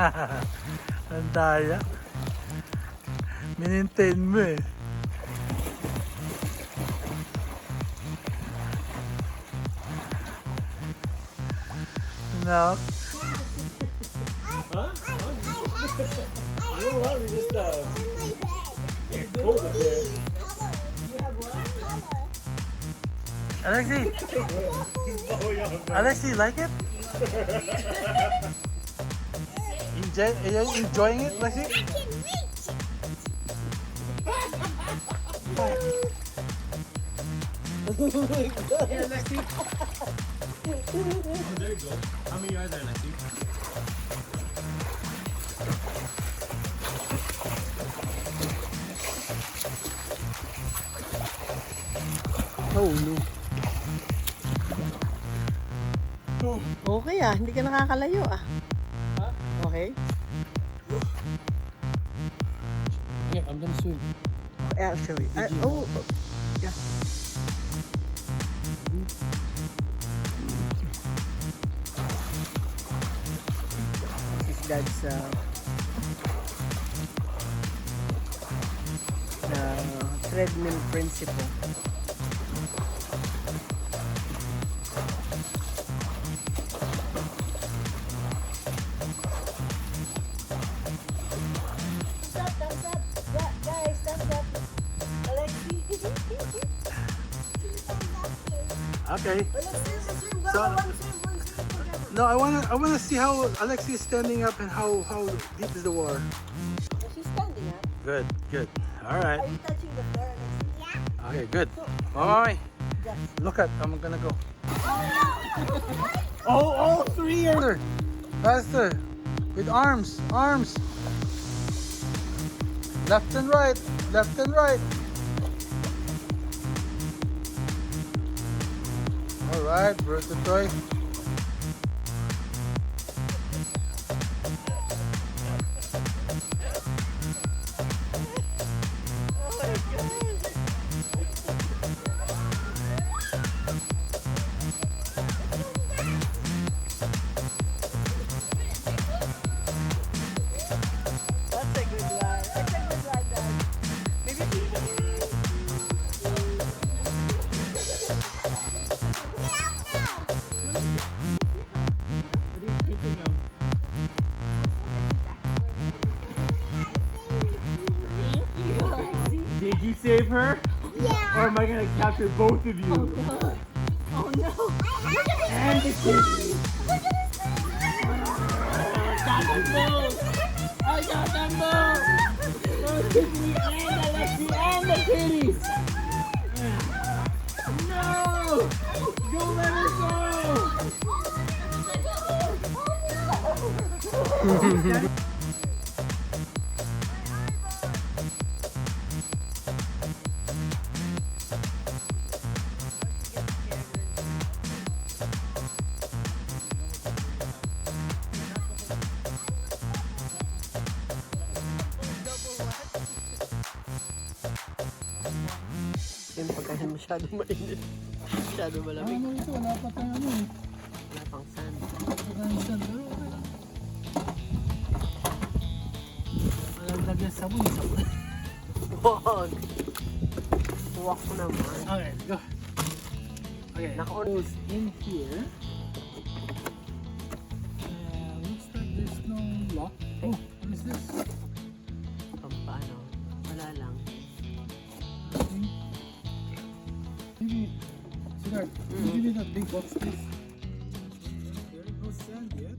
Ang daya. Minintain mo eh. No. Huh? You know what? We just hold it there. Alexi, Alexi, you like it? Are you enjoying it, Alexi? Yeah, Lexi. Oh, there you go. How many are there, Lexi? Oh no. Okay hindi ka nakakalayo Okay? Yeah, I'm gonna swim. Actually, yeah. This is Dad's the treadmill principle. Okay. So, no, I wanna see how Alexi is standing up and how deep is the water. She's standing up. Good, good. All right. Are you touching the floor? Yeah. Okay, good. Mommy, look at. I'm gonna go. Oh, all three are faster. With arms. Left and right. All right, Berto Toy. That's a good one. Dad. Maybe. Did you save her? Yeah. Or am I gonna capture both of you? Oh no. And the kitty. I got them both! Both Tiffany and Alexi and the kitties! No! Don't let her go! Yung pagkain masyado mainit. Masyado malamig. Ano ito? Wala pa tayong ano eh. Wala pang sand. Wala pa tayong sand. Walang lagyan sabon. Wag. Huwag ko naman. Okay, go. Okay, Naka-on. goes in here. Looks like there's no lock. Oh, what is this? Paano? Wala lang. Maybe, Siddharth, give me that big box, please. There is no sand yet.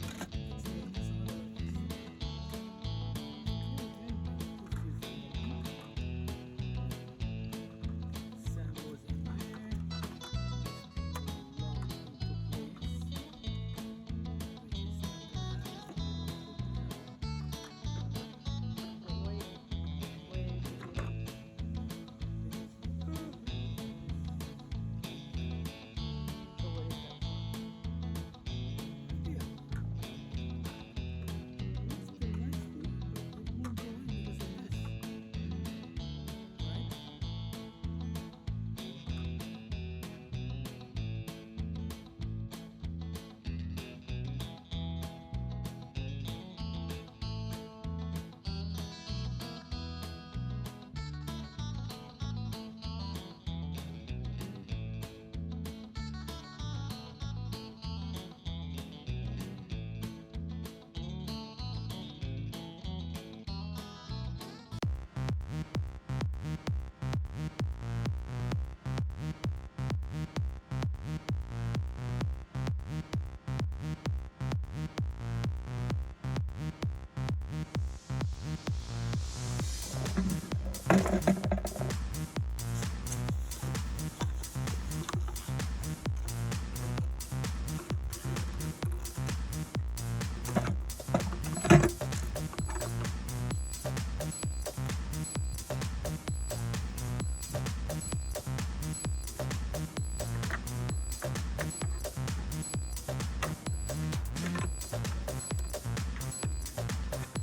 Sand was in there. Long into place.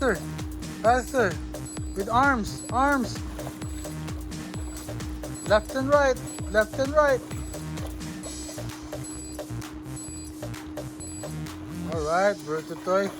Faster. Faster. With arms. Arms. Left and right. Left and right. Alright, Bertutoy.